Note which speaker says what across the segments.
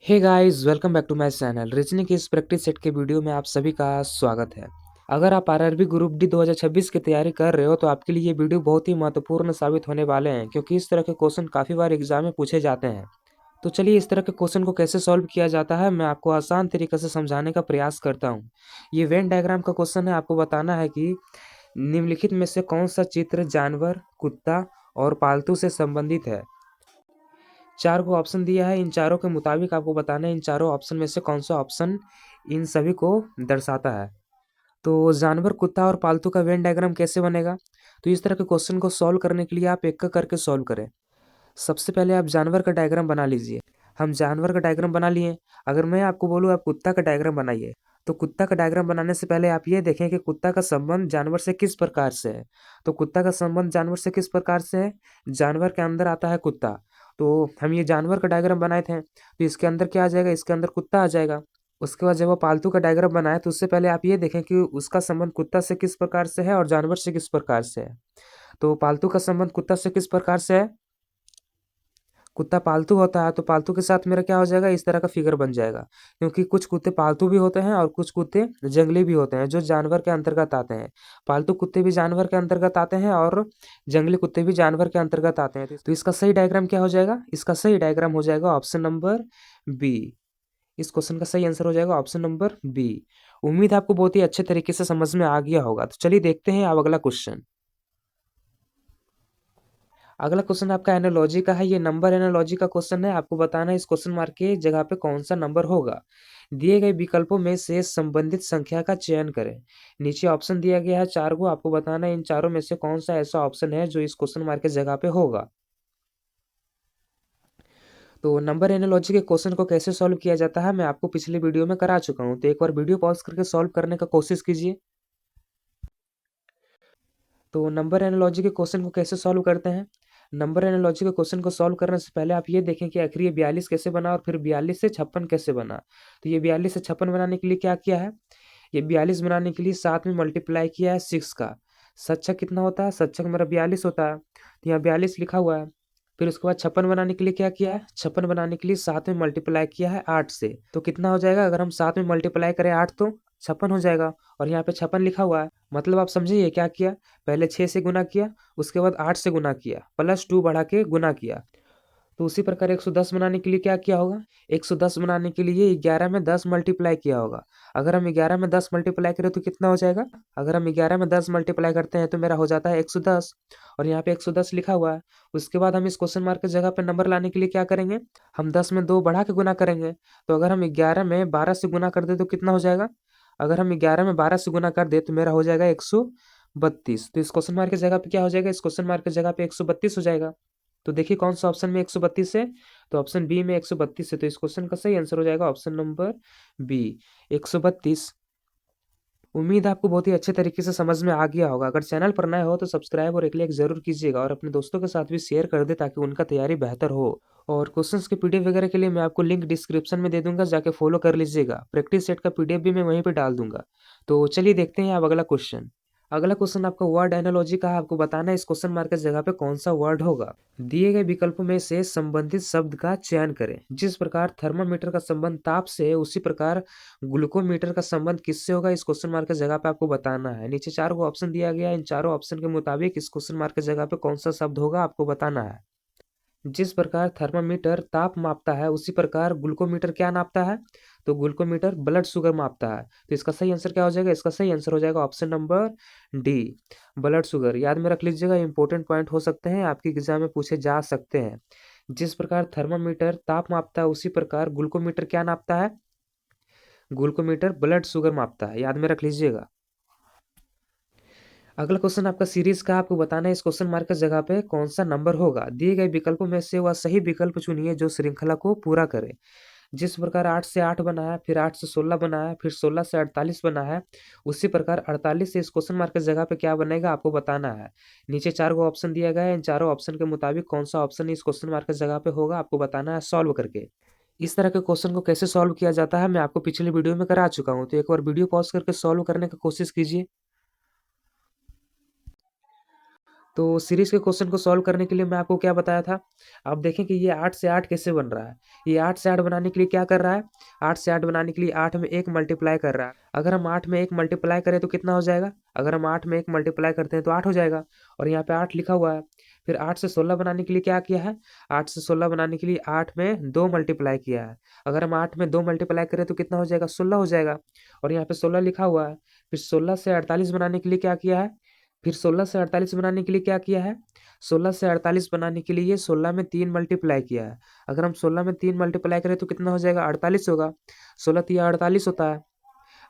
Speaker 1: Hey guys, welcome back to my channel. Reasoning की इस practice set के video में आप सभी का स्वागत है। अगर आप आरआरबी ग्रुप डी 2026 की तैयारी कर रहे हो तो आपके लिए ये वीडियो बहुत ही महत्वपूर्ण साबित होने वाले हैं, क्योंकि इस तरह के क्वेश्चन काफ़ी बार एग्जाम में पूछे जाते हैं। तो चलिए इस तरह के क्वेश्चन को कैसे सॉल्व किया जाता है मैं आपको आसान तरीके से समझाने का प्रयास करता हूँ। ये वेन डायग्राम का क्वेश्चन है। आपको बताना है कि निम्नलिखित में से कौन सा चित्र जानवर, कुत्ता और पालतू से संबंधित है। चार को ऑप्शन दिया है। इन चारों के मुताबिक आपको बताना है इन चारों ऑप्शन में से कौन सा ऑप्शन इन सभी को दर्शाता है। तो जानवर, कुत्ता और पालतू का वेन डायग्राम कैसे बनेगा? तो इस तरह के क्वेश्चन को सॉल्व करने के लिए आप एक करके सॉल्व करें। सबसे पहले आप जानवर का डायग्राम बना लीजिए। हम जानवर का डायग्राम बना लिए। अगर मैं आपको बोलूँ आप कुत्ता का डायग्राम बनाइए, तो कुत्ता का डायग्राम बनाने से पहले आप ये देखें कि कुत्ता का संबंध जानवर से किस प्रकार से है। तो कुत्ता का संबंध जानवर से किस प्रकार से है? जानवर के अंदर आता है कुत्ता। तो हम ये जानवर का डायग्राम बनाए थे, तो इसके अंदर क्या आ जाएगा? इसके अंदर कुत्ता आ जाएगा। उसके बाद जब वो पालतू का डायग्राम बनाए तो उससे पहले आप ये देखें कि उसका संबंध कुत्ता से किस प्रकार से है और जानवर से किस प्रकार से है। तो पालतू का संबंध कुत्ता से किस प्रकार से है? कुत्ता पालतू होता है, तो पालतू के साथ मेरा क्या हो जाएगा? इस तरह का फिगर बन जाएगा, क्योंकि कुछ कुत्ते पालतू भी होते हैं और कुछ कुत्ते जंगली भी होते हैं जो जानवर के अंतर्गत आते हैं। पालतू कुत्ते भी जानवर के अंतर्गत आते हैं और जंगली कुत्ते भी जानवर के अंतर्गत आते हैं। तो इसका सही डायग्राम क्या हो जाएगा? इसका सही डायग्राम हो जाएगा ऑप्शन नंबर बी। इस क्वेश्चन का सही आंसर हो जाएगा ऑप्शन नंबर बी। उम्मीद है आपको बहुत ही अच्छे तरीके से समझ में आ गया होगा। तो चलिए देखते हैं अब अगला क्वेश्चन। अगला क्वेश्चन आपका एनालॉजी का है। ये नंबर एनालॉजी का क्वेश्चन है। आपको बताना है इस क्वेश्चन मार्क के जगह पे कौन सा नंबर होगा। दिए गए विकल्पों में से संबंधित संख्या का चयन करें। नीचे ऑप्शन दिया गया है चार को। आपको बताना है इन चारों में से कौन सा ऐसा ऑप्शन है जो इस क्वेश्चन मार्क के जगह पे होगा। तो नंबर एनालॉजी के क्वेश्चन को कैसे सॉल्व किया जाता है मैं आपको पिछले वीडियो में करा चुका हूँ, तो एक बार वीडियो पॉज करके सॉल्व करने का कोशिश कीजिए। तो नंबर एनालॉजी के क्वेश्चन को कैसे सॉल्व करते हैं? नंबर एनालॉजी के क्वेश्चन को सॉल्व करने से पहले आप ये देखें कि आखिर ये 42 कैसे बना और फिर 42 से 56 कैसे बना। तो ये 42 से 56 बनाने के लिए क्या किया है? ये 42 बनाने के लिए साथ में मल्टीप्लाई किया है 6 का। सच्चक कितना होता है? सच्चक मेरा 42 होता है, तो यहाँ 42 लिखा हुआ है। फिर उसके बाद 56 बनाने के लिए क्या किया है? 56 बनाने के लिए साथ में मल्टीप्लाई किया है 8 से। तो कितना हो जाएगा? अगर हम साथ में मल्टीप्लाई करें 8 तो 56 हो जाएगा, और यहाँ पे 56 लिखा हुआ है। मतलब आप समझिए क्या किया? पहले 6 से गुना किया, उसके बाद 8 से गुना किया, प्लस 2 बढ़ा के गुना किया। तो उसी प्रकार 110 बनाने के लिए क्या किया होगा? 110 बनाने के लिए 11 में 10 मल्टीप्लाई किया होगा। अगर हम 11 में 10 मल्टीप्लाई करें तो कितना हो जाएगा? अगर हम 11 में 10 मल्टीप्लाई करते हैं तो मेरा हो जाता है 110, और यहाँ पे 110 लिखा हुआ है। उसके बाद हम इस क्वेश्चन मार्क की जगह पे नंबर लाने के लिए क्या करेंगे? हम 10 में 2 बढ़ा के गुना करेंगे। तो अगर हम 11 में 12 से गुना कर दे तो कितना हो जाएगा? अगर हम 11 में 12 से गुना कर दे तो मेरा हो जाएगा 132। तो इस क्वेश्चन मार्क की जगह पे क्या हो जाएगा? इस क्वेश्चन मार्क की जगह पे 132 हो जाएगा। तो देखिए कौन सा ऑप्शन में 132 है? तो ऑप्शन बी में 132 है। तो इस क्वेश्चन का सही आंसर हो जाएगा ऑप्शन नंबर बी, 132। उम्मीद है आपको बहुत ही अच्छे तरीके से समझ में आ गया होगा। अगर चैनल पर नए हो तो सब्सक्राइब और एक लाइक जरूर कीजिएगा, और अपने दोस्तों के साथ भी शेयर कर दे ताकि उनका तैयारी बेहतर हो। और क्वेश्चंस के पीडीएफ वगैरह के लिए मैं आपको लिंक डिस्क्रिप्शन में दे दूंगा, जाके फॉलो कर लीजिएगा। प्रैक्टिस सेट का पीडीएफ भी मैं वहीं पे डाल दूंगा। तो चलिए देखते हैं अब अगला क्वेश्चन। अगला क्वेश्चन आपका वर्ड एनालॉजी का है। आपको बताना है इस क्वेश्चन मार्क की जगह पे कौन सा वर्ड होगा। दिए गए विकल्पों में से संबंधित शब्द का चयन करें। जिस प्रकार थर्मामीटर का संबंध ताप से है, उसी प्रकार ग्लूकोमीटर का संबंध किससे होगा? इस क्वेश्चन मार्क की जगह पे आपको बताना है। नीचे चार को ऑप्शन दिया गया है। इन चारों ऑप्शन के मुताबिक इस क्वेश्चन मार्क की जगह पे कौन सा शब्द होगा आपको बताना है। जिस प्रकार थर्मामीटर ताप मापता है, उसी प्रकार ग्लूकोमीटर क्या नापता है? तो ग्लूकोमीटर ब्लड शुगर मापता है। तो इसका सही आंसर क्या हो जाएगा? इसका सही आंसर हो जाएगा option number D, blood sugar. याद में रख लीजिएगा, इंपॉर्टेंट पॉइंट हो सकते हैं, आपके एग्जाम में पूछे जा सकते हैं। जिस प्रकार थर्मामीटर ताप मापता है, उसी प्रकार ग्लूकोमीटर क्या नापता है? ग्लूकोमीटर ब्लड शुगर मापता है। याद में रख लीजिएगा। अगला क्वेश्चन आपका सीरीज का। आपको बताना है इस क्वेश्चन मार्क की जगह पे कौन सा नंबर होगा। दिए गए विकल्पों में से वह सही विकल्प चुनिए जो श्रृंखला को पूरा करे। जिस प्रकार 8 से 8 बना है, फिर 8 से 16 बना है, फिर 16 से 48 बना है, उसी प्रकार 48 से इस क्वेश्चन मार्क की जगह पे क्या बनेगा आपको बताना है। नीचे चार को ऑप्शन दिया गया है। इन चारों ऑप्शन के मुताबिक कौन सा ऑप्शन इस क्वेश्चन मार्क की जगह पे होगा आपको बताना है सॉल्व करके। इस तरह के क्वेश्चन को कैसे सॉल्व किया जाता है मैं आपको पिछले वीडियो में करा चुका हूँ, तो एक बार वीडियो पॉज करके सॉल्व करने की कोशिश कीजिए। तो सीरीज के क्वेश्चन को सॉल्व करने के लिए मैं आपको क्या बताया था, आप देखें कि ये 8 से 8 कैसे बन रहा है। ये 8 से 8 बनाने के लिए क्या कर रहा है, 8 से 8 बनाने के लिए 8 में 1 मल्टीप्लाई कर रहा है। अगर हम 8 में 1 मल्टीप्लाई करें तो कितना हो जाएगा, अगर हम 8 में 1 मल्टीप्लाई करते हैं तो 8 हो जाएगा, और यहाँ पे 8 लिखा हुआ है। फिर 8 से 16 बनाने के लिए क्या किया है, 8 से 16 बनाने के लिए 8 में 2 मल्टीप्लाई किया है। अगर हम 8 में 2 मल्टीप्लाई करें तो कितना हो जाएगा, 16 हो जाएगा, और यहाँ पे 16 लिखा हुआ है। फिर 16 से 48 बनाने के लिए क्या किया है, फिर 16 से 48 बनाने के लिए क्या किया है, 16 से 48 बनाने के लिए 16 में 3 मल्टीप्लाई किया है। अगर हम 16 में 3 मल्टीप्लाई करें तो कितना हो जाएगा, 48 होगा। 16 तिया 48 होता है।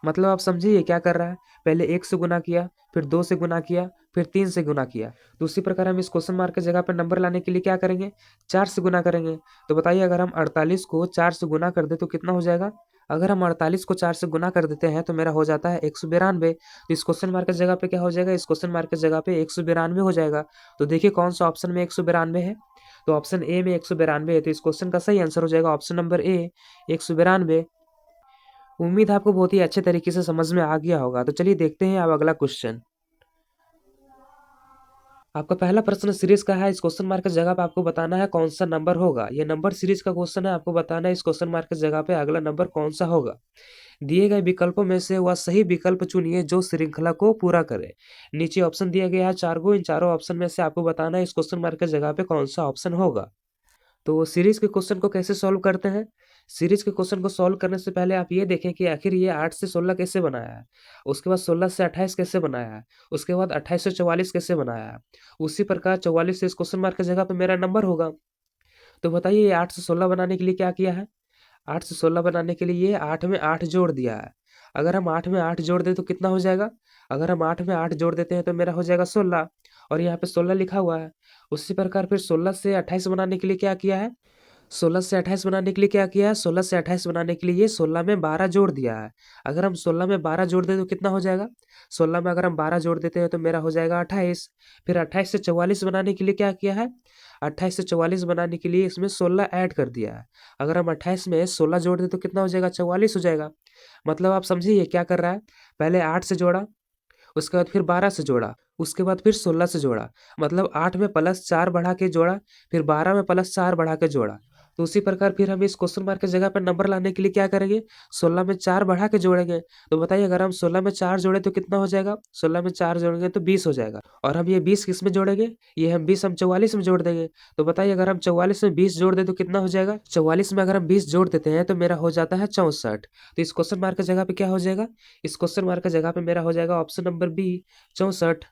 Speaker 1: मतलब आप समझिए क्या कर रहा है, पहले 1 से गुना किया, फिर 2 से गुना किया, फिर 3 से गुना किया। तो उसी प्रकार हम इस क्वेश्चन मार्क की जगह पर नंबर लाने के लिए क्या करेंगे, 4 से गुना करेंगे। तो बताइए अगर हम 48 को 4 से गुना कर दे तो कितना हो जाएगा, अगर हम 48 को 4 से गुना कर देते हैं तो मेरा हो जाता है 192। तो इस क्वेश्चन मार्क की जगह पे क्या हो जाएगा, इस क्वेश्चन मार्क की जगह पे 192 हो जाएगा। तो देखिए कौन सा ऑप्शन में 192 है, तो ऑप्शन ए में 192 है। तो इस क्वेश्चन का सही आंसर हो जाएगा ऑप्शन नंबर ए, 192। उम्मीद है आपको बहुत ही अच्छे तरीके से समझ में आ गया होगा। तो चलिए देखते हैं अब अगला क्वेश्चन। आपका पहला प्रश्न सीरीज का है, इस क्वेश्चन मार्क की जगह पे आपको बताना है कौन सा नंबर होगा। ये नंबर सीरीज का क्वेश्चन है, आपको बताना है इस क्वेश्चन मार्क की जगह पे अगला नंबर कौन सा होगा। दिए गए विकल्पों में से वह सही विकल्प चुनिए जो श्रृंखला को पूरा करे। नीचे ऑप्शन दिया गया है 4 गो, इन चारों ऑप्शन में से आपको बताना है इस क्वेश्चन मार्क की जगह पे कौन सा ऑप्शन होगा। तो सीरीज के क्वेश्चन को कैसे सॉल्व करते हैं, सीरीज के क्वेश्चन को सॉल्व करने से पहले आप ये देखें कि आखिर ये 8 से 16 कैसे बनाया है, उसके बाद 16 से 28 कैसे बनाया है, उसके बाद 28 से 44 कैसे बनाया है। उसी प्रकार 44 से इस क्वेश्चन मार्क की जगह पे मेरा नंबर होगा। तो बताइए ये 8 से 16 बनाने के लिए क्या किया है, 8 से 16 बनाने के लिए ये 8 में 8 जोड़ दिया है। अगर हम 8 में 8 जोड़ दें तो कितना हो जाएगा, अगर हम 8 में 8 जोड़ देते हैं तो मेरा हो जाएगा 16, और यहाँ पे 16 लिखा हुआ है। उसी प्रकार फिर 16 से 28 बनाने के लिए क्या किया है, 16 से 28 बनाने के लिए क्या किया है, 16 से 28 बनाने के लिए ये 16 में 12 जोड़ दिया है। अगर हम 16 में 12 जोड़ दें तो कितना हो जाएगा, 16 में अगर हम 12 जोड़ देते हैं तो मेरा हो जाएगा 28। फिर 28 से 44 बनाने के लिए क्या किया है, 28 से 44 बनाने के लिए इसमें 16 ऐड कर दिया है। अगर हम 28 में 16 जोड़ दें तो कितना हो जाएगा, 44 हो जाएगा। मतलब आप समझिए क्या कर रहा है, पहले 8 से जोड़ा, उसके बाद फिर 12 से जोड़ा, उसके बाद फिर 16 से जोड़ा, मतलब 8 में +4 बढ़ा के जोड़ा, फिर 12 में +4 बढ़ा के जोड़ा। तो उसी प्रकार फिर हम इस क्वेश्चन मार्क की जगह पर नंबर लाने के लिए क्या करेंगे, 16 में 4 बढ़ा के जोड़ेंगे। तो बताइए अगर हम 16 में 4 जोड़े तो कितना हो जाएगा, 16 में 4 जोड़ेंगे तो 20 हो जाएगा। और हम ये 20 किस में जोड़ेंगे, ये हम 20 हम 44 में जोड़ देंगे। तो बताइए अगर हम 44 में 20 जोड़ दें तो कितना हो जाएगा, 44 में अगर हम 20 जोड़ देते हैं तो मेरा हो जाता है 64। तो इस क्वेश्चन मार्क की जगह पे क्या हो जाएगा, इस क्वेश्चन मार्क की जगह पे मेरा हो जाएगा ऑप्शन नंबर बी, 64।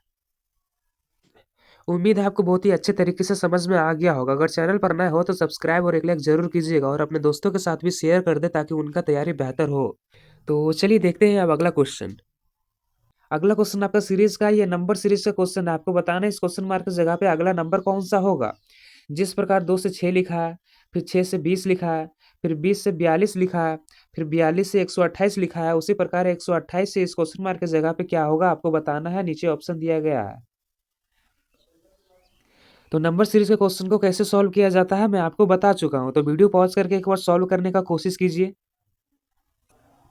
Speaker 1: उम्मीद है आपको बहुत ही अच्छे तरीके से समझ में आ गया होगा। अगर चैनल पर नए हो तो सब्सक्राइब और एक लाइक जरूर कीजिएगा, और अपने दोस्तों के साथ भी शेयर कर दे ताकि उनका तैयारी बेहतर हो। तो चलिए देखते हैं अब अगला क्वेश्चन। अगला क्वेश्चन आपका सीरीज का, ये नंबर सीरीज का क्वेश्चन है, आपको बताना है इस क्वेश्चन मार्क की जगह पे अगला नंबर कौन सा होगा। जिस प्रकार 2 से 6 लिखा है, फिर 6 से 20 लिखा है, फिर 20 से 42 लिखा है, फिर 42 से 128 लिखा है, उसी प्रकार 128 से इस क्वेश्चन मार्क की जगह पे क्या होगा आपको बताना है। नीचे ऑप्शन दिया गया है। तो नंबर सीरीज के क्वेश्चन को कैसे सॉल्व किया जाता है मैं आपको बता चुका हूं, तो वीडियो पॉज करके एक बार सॉल्व करने का कोशिश कीजिए।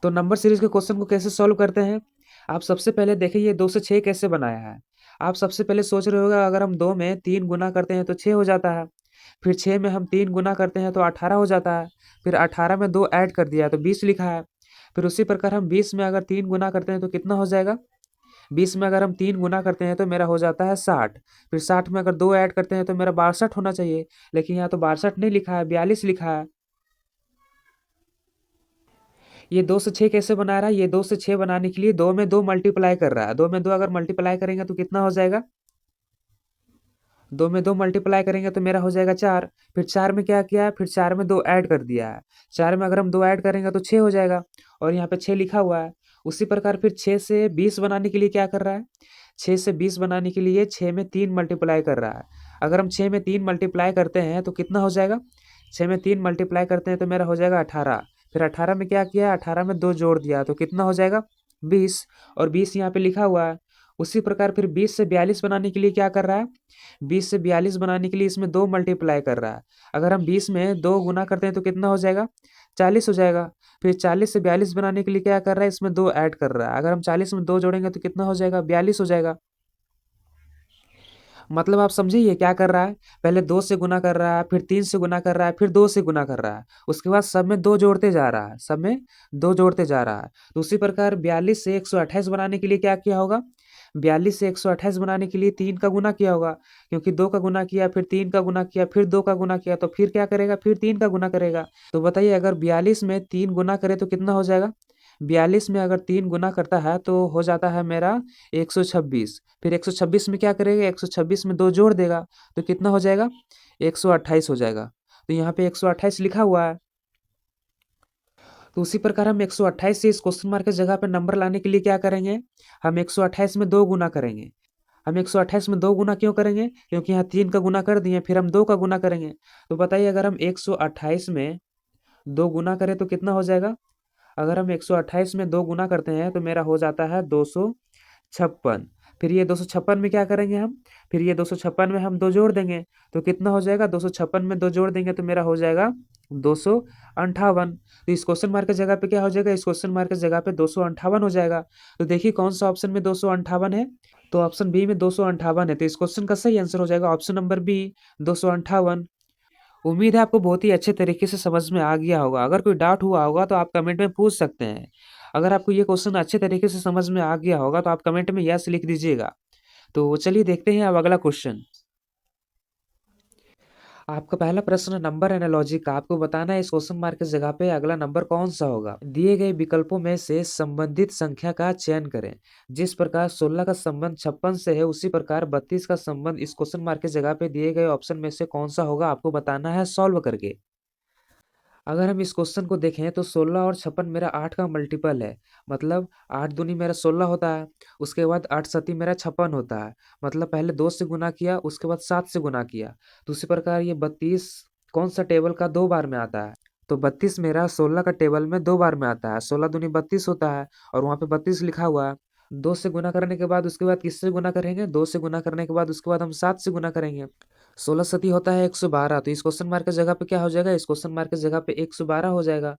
Speaker 1: तो नंबर सीरीज के क्वेश्चन को कैसे सॉल्व करते हैं, आप सबसे पहले देखिए ये 2 से 6 कैसे बनाया है। आप सबसे पहले सोच रहे होगा अगर हम 2 में 3 गुना करते हैं तो 6 हो जाता है, फिर 6 में हम 3 गुना करते हैं तो 18 हो जाता है, फिर 18 में 2 ऐड कर दिया तो 20 लिखा है। फिर उसी प्रकार हम 20 में अगर 3 गुना करते हैं तो कितना हो जाएगा, 20 में अगर हम 3 गुना करते हैं तो मेरा हो जाता है 60। फिर 60 में अगर 2 ऐड करते हैं तो मेरा 62 होना चाहिए, लेकिन यहाँ तो 62 नहीं लिखा है, 42 लिखा है। ये 2 से 6 कैसे बना रहा है, ये 2 से 6 बनाने के लिए 2 में 2 मल्टीप्लाई कर रहा है। 2 में 2 अगर मल्टीप्लाई करेंगे तो कितना हो जाएगा, 2 में 2 मल्टीप्लाई करेंगे तो मेरा हो जाएगा 4। फिर 4 में क्या किया है, फिर 4 में 2 ऐड कर दिया है। 4 में अगर हम 2 ऐड करेंगे तो 6 हो जाएगा, और यहाँ पे 6 लिखा हुआ है। उसी प्रकार फिर 6 से 20 बनाने के लिए क्या कर रहा है, 6 से 20 बनाने के लिए 6 में 3 मल्टीप्लाई कर रहा है। अगर हम 6 में 3 मल्टीप्लाई करते हैं तो कितना हो जाएगा, 6 में 3 मल्टीप्लाई करते हैं तो मेरा हो जाएगा 18। फिर 18 में क्या किया, 18 में 2 जोड़ दिया तो कितना हो जाएगा, 20, और 20 यहाँ पे लिखा हुआ है। उसी प्रकार फिर 20 से 42 बनाने के लिए क्या कर रहा है, 20 से 42 बनाने के लिए इसमें 2 मल्टीप्लाई कर रहा है। अगर हम 20 में 2 गुना करते हैं तो कितना हो जाएगा, 40 हो जाएगा। फिर 40 से 42 बनाने के लिए क्या कर रहा है, इसमें 2 ऐड कर रहा है। अगर हम 40 में 2 जोड़ेंगे तो कितना हो जाएगा, 42 हो जाएगा। मतलब आप समझिए ये क्या कर रहा है, पहले 2 से गुना कर रहा है, फिर 3 से गुना कर रहा है, फिर 2 से गुना कर रहा है, उसके बाद सब में 2 जोड़ते जा रहा है, सब में 2 जोड़ते जा रहा है। तो उसी प्रकार 42 से 128 बनाने के लिए क्या किया होगा, 42 से 128 बनाने के लिए 3 का गुना किया होगा, क्योंकि 2 का गुना किया, फिर 3 का गुना किया, फिर 2 का गुना किया, तो फिर क्या करेगा, फिर 3 का गुना करेगा। तो बताइए अगर 42 में 3 गुना करे तो कितना हो जाएगा, 42 में अगर 3 गुना करता है तो हो जाता है मेरा 126। फिर 126 में क्या करेगा, 126 में 2 जोड़ देगा तो कितना हो जाएगा, 128 हो जाएगा। तो यहाँ पे 128 लिखा हुआ है। तो उसी प्रकार हम 128 से इस क्वेश्चन मार्क की जगह पे नंबर लाने के लिए क्या करेंगे, हम 128 में 2 गुना करेंगे। हम 128 में 2 गुना क्यों करेंगे, क्योंकि यहाँ 3 का गुना कर दिए, फिर हम 2 का गुना करेंगे। तो बताइए अगर हम 128 में 2 गुना करें तो कितना हो जाएगा, अगर हम 128 में 2 गुना करते हैं तो मेरा हो जाता है 256। फिर ये 256 में क्या करेंगे हम, फिर ये 256 में हम 2 जोड़ देंगे तो कितना हो जाएगा, 256 में 2 जोड़ देंगे तो मेरा हो जाएगा 258। तो इस क्वेश्चन मार्क की जगह पे क्या हो जाएगा, इस क्वेश्चन मार्क की जगह पे 258 हो जाएगा। तो देखिए कौन सा ऑप्शन में 258 है, तो ऑप्शन बी में 258 है। तो इस क्वेश्चन का सही आंसर हो जाएगा ऑप्शन नंबर बी, 258। उम्मीद है आपको बहुत ही अच्छे तरीके से समझ में आ गया होगा। अगर कोई डाउट हुआ होगा तो आप कमेंट में पूछ सकते हैं। अगर आपको ये क्वेश्चन अच्छे तरीके से समझ में आ गया होगा तो आप कमेंट में यस लिख दीजिएगा। तो चलिए देखते हैं अब अगला क्वेश्चन। आपका पहला प्रश्न नंबर एनालॉजी का, आपको बताना है इस क्वेश्चन मार्क की जगह पे अगला नंबर कौन सा होगा। दिए गए विकल्पों में से संबंधित संख्या का चयन करें। जिस प्रकार 16 का संबंध 56 से है उसी प्रकार 32 का संबंध इस क्वेश्चन मार्क की जगह पे दिए गए ऑप्शन में से कौन सा होगा, आपको बताना है सॉल्व करके। अगर हम इस क्वेश्चन को देखें तो 16 और 56 मेरा 8 का मल्टीपल है, मतलब 8 दूनी मेरा 16 होता है, उसके बाद 8 सती मेरा 56 होता है, मतलब पहले 2 से गुना किया उसके बाद 7 से गुना किया। तो उसी प्रकार ये 32 कौन सा टेबल का 2 बार में आता है, तो 32 मेरा 16 का टेबल में 2 बार में आता है, 16 दूनी 32 होता है और वहाँ पे 32 लिखा हुआ है। 2 से गुना करने के बाद उसके बाद किससे गुना करेंगे, 2 से गुना करने के बाद उसके बाद हम 7 से गुना करेंगे। 16 सती होता है 112। तो इस क्वेश्चन मार्क की जगह पे क्या हो जाएगा, इस क्वेश्चन मार्क की जगह पे 112 हो जाएगा।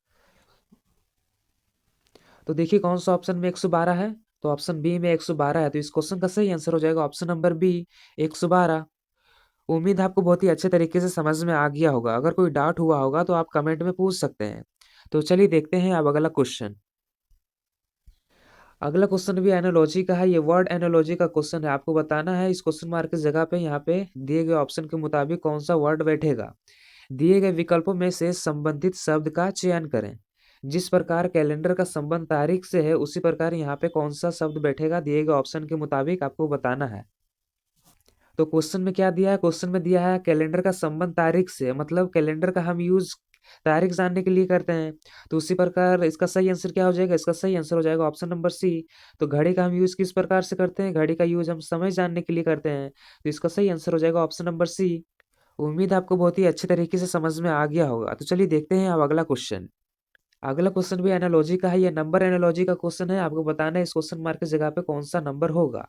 Speaker 1: तो देखिए कौन सा ऑप्शन में 112 है, तो ऑप्शन बी में 112 है। तो इस क्वेश्चन का सही आंसर हो जाएगा ऑप्शन नंबर बी, 112। उम्मीद है आपको बहुत ही अच्छे तरीके से समझ में आ गया होगा। अगर कोई डाउट हुआ होगा तो आप कमेंट में पूछ सकते हैं। तो चलिए देखते हैं अब अगला क्वेश्चन। अगला क्वेश्चन भी एनालॉजी का है, ये वर्ड एनालॉजी का क्वेश्चन है। आपको बताना है इस क्वेश्चन मार्क की जगह पे यहाँ पे दिए गए ऑप्शन के मुताबिक कौन सा वर्ड बैठेगा। दिए गए विकल्पों में से संबंधित शब्द का चयन करें। जिस प्रकार कैलेंडर का संबंध तारीख से है उसी प्रकार यहाँ पे कौन सा शब्द बैठेगा दिए गए ऑप्शन के मुताबिक, आपको बताना है। तो क्वेश्चन में क्या दिया है, क्वेश्चन में दिया है कैलेंडर का संबंध तारीख से, मतलब कैलेंडर का हम यूज तारीख जानने के लिए करते हैं। तो उसी प्रकार इसका सही आंसर क्या हो जाएगा, इसका सही आंसर हो जाएगा ऑप्शन नंबर सी। तो घड़ी का हम यूज किस प्रकार से करते हैं, घड़ी का यूज हम समय जानने के लिए करते हैं। तो इसका सही आंसर हो जाएगा ऑप्शन नंबर सी। उम्मीद है आपको बहुत ही अच्छे तरीके से समझ में आ गया होगा। तो चलिए देखते हैं अब अगला क्वेश्चन। अगला क्वेश्चन भी एनालॉजी का है, ये नंबर एनालॉजी का क्वेश्चन है। आपको बताना है इस क्वेश्चन मार्क की जगह पे कौन सा नंबर होगा।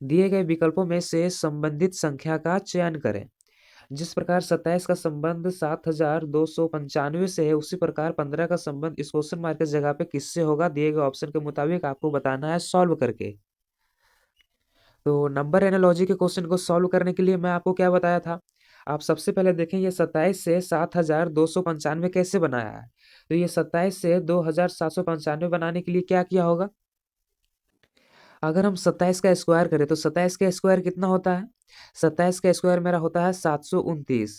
Speaker 1: दिए गए विकल्पों में से संबंधित संख्या का चयन करें। जिस प्रकार 27 का संबंध 7295 से है उसी प्रकार 15 का संबंध इस क्वेश्चन मार्क की जगह पे किससे होगा, दिए गए ऑप्शन के मुताबिक आपको बताना है सॉल्व करके। तो नंबर एनालॉजी के क्वेश्चन को सॉल्व करने के लिए मैं आपको क्या बताया था, आप सबसे पहले देखें ये 27 से 7295 कैसे बनाया है। तो ये 27 से 2795 बनाने के लिए क्या किया होगा, अगर हम 27 का स्क्वायर करें तो 27 का स्क्वायर कितना होता है, 27 का स्क्वायर मेरा होता है 729।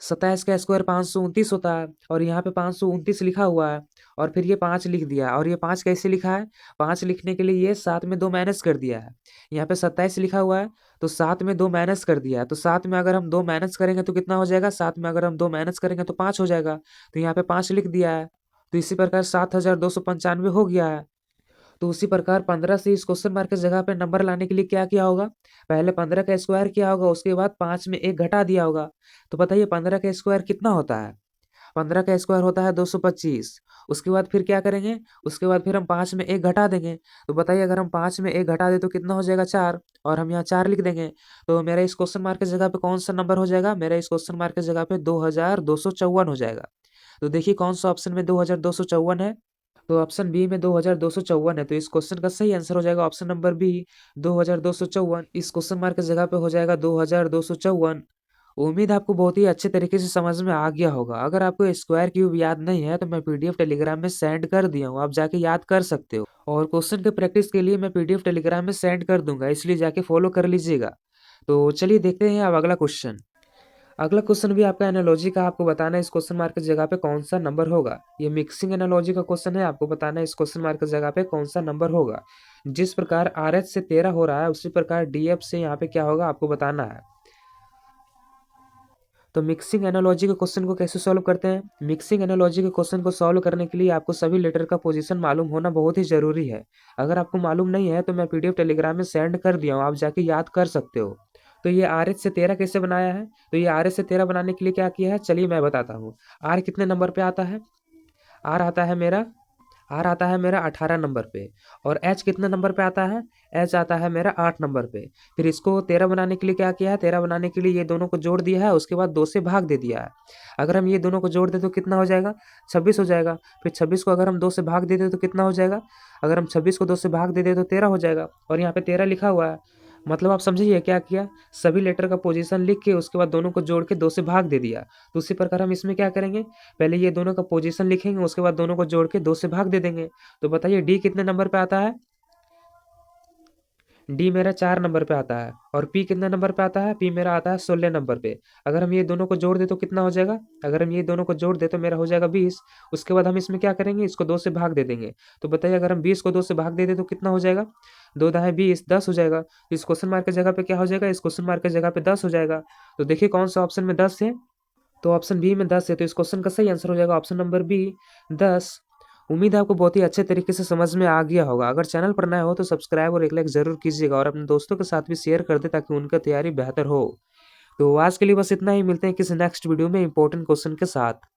Speaker 1: 27 का स्क्वायर 529 होता है और यहाँ पे 529 लिखा हुआ है और फिर ये 5 लिख दिया। और ये 5 कैसे लिखा है, 5 लिखने के लिए ये 7 में 2 माइनस कर दिया है। यहाँ पे 27 लिखा हुआ है तो 7 में 2 माइनस कर दिया है। तो 7 में अगर हम 2 माइनस करेंगे तो कितना हो जाएगा, 7 में अगर हम 2 माइनस करेंगे तो 5 हो जाएगा। तो यहाँ पे 5 लिख दिया है। तो इसी प्रकार 7295 हो गया है। तो उसी प्रकार 15 से इस क्वेश्चन मार्क की जगह पे नंबर लाने के लिए क्या किया होगा, पहले 15 का स्क्वायर किया होगा उसके बाद 5 में 1 घटा दिया होगा। तो बताइए 15 का स्क्वायर कितना होता है, 15 का स्क्वायर होता है 225। उसके बाद फिर क्या करेंगे, उसके बाद फिर हम 5 में 1 घटा देंगे। तो बताइए अगर हम 5 में 1 घटा दे तो कितना हो जाएगा, 4, और हम यहाँ 4 लिख देंगे। तो मेरा इस क्वेश्चन मार्क की जगह पे कौन सा नंबर हो जाएगा, मेरा इस क्वेश्चन मार्क की जगह पे 2254 हो जाएगा। तो देखिए कौन सा ऑप्शन में 2254 है, तो ऑप्शन बी में 2254 है, तो इस क्वेश्चन का सही आंसर हो जाएगा ऑप्शन नंबर बी 2254। इस क्वेश्चन मार्क की जगह पे हो जाएगा 2254। उम्मीद आपको बहुत ही अच्छे तरीके से समझ में आ गया होगा। अगर आपको स्क्वायर क्यूब याद नहीं है तो मैं पीडीएफ टेलीग्राम में सेंड कर दिया हूँ, आप जाके याद कर सकते हो। और क्वेश्चन के प्रैक्टिस के लिए मैं पीडीएफ टेलीग्राम में सेंड कर दूंगा, इसलिए जाके फॉलो कर लीजिएगा। तो चलिए देखते हैं अब अगला क्वेश्चन। अगला क्वेश्चन भी आपका एनालॉजी का, आपको बताना है इस क्वेश्चन मार्क की जगह पे कौन सा नंबर होगा। ये मिक्सिंग एनालॉजी का क्वेश्चन है, आपको बताना है इस क्वेश्चन मार्क की जगह पे कौन सा नंबर होगा। जिस प्रकार आरएच से 13 हो रहा है उसी प्रकार डीएफ से यहाँ पे क्या होगा आपको बताना है। तो मिक्सिंग एनालॉजी के क्वेश्चन को कैसे सॉल्व करते हैं। मिक्सिंग एनालॉजी के क्वेश्चन को सॉल्व करने के लिए आपको सभी लेटर का पोजीशन मालूम होना बहुत ही जरूरी है। अगर आपको मालूम नहीं है तो मैं पीडीएफ टेलीग्राम में सेंड कर दिया हूँ, आप जाके याद कर सकते हो। तो ये आर एच से 13 कैसे बनाया है, तो ये आर एच से 13 बनाने के लिए क्या किया है, चलिए मैं बताता हूँ। आर कितने नंबर पे आता है, आर आता है मेरा आर आता है मेरा 18 नंबर पे। और एच कितने नंबर पे आता है, एच आता है मेरा 8 नंबर पे। फिर इसको 13 बनाने के लिए क्या किया है, 13 बनाने के लिए ये दोनों को जोड़ दिया है, उसके बाद 2 से भाग दे दिया है। अगर हम ये दोनों को जोड़ दे तो कितना हो जाएगा, 26 हो जाएगा। फिर 26 को अगर हम 2 से भाग दे दे तो कितना हो जाएगा, अगर हम 26 को 2 से भाग दे दे तो 13 हो जाएगा। और यहाँ पे 13 लिखा हुआ है, मतलब आप समझिए क्या किया, सभी लेटर का पोजीशन लिख के उसके बाद दोनों को जोड़ के 2 से भाग दे दिया। तो उसी प्रकार हम इसमें क्या करेंगे, पहले ये दोनों का पोजीशन लिखेंगे, उसके बाद दोनों को जोड़ के 2 से भाग दे देंगे। तो बताइए डी कितने नंबर पे आता है, डी मेरा 4 नंबर पे आता है। और पी कितने नंबर पे आता है, पी मेरा आता है 16 नंबर पे। अगर हम ये दोनों को जोड़ दे तो कितना हो जाएगा, अगर हम ये दोनों को जोड़ दे तो मेरा हो जाएगा 20। उसके बाद हम इसमें क्या करेंगे, इसको 2 से भाग दे देंगे। तो बताइए अगर हम 20 को 2 से भाग दे दे तो कितना हो जाएगा, 2 दाएं 20, 10 हो जाएगा। इस क्वेश्चन मार्क की जगह पे क्या हो जाएगा, इस क्वेश्चन मार्क की जगह पे 10 हो जाएगा। तो देखिए कौन सा ऑप्शन में 10 है, तो ऑप्शन बी में 10 है। तो इस क्वेश्चन का सही आंसर हो जाएगा ऑप्शन नंबर बी 10। उम्मीद है आपको बहुत ही अच्छे तरीके से समझ में आ गया होगा। अगर चैनल पर नया हो तो सब्सक्राइब और एक लाइक जरूर कीजिएगा और अपने दोस्तों के साथ भी शेयर कर दे ताकि उनका तैयारी बेहतर हो। तो आज के लिए बस इतना ही, मिलते हैं किसी नेक्स्ट वीडियो में इंपॉर्टेंट क्वेश्चन के साथ।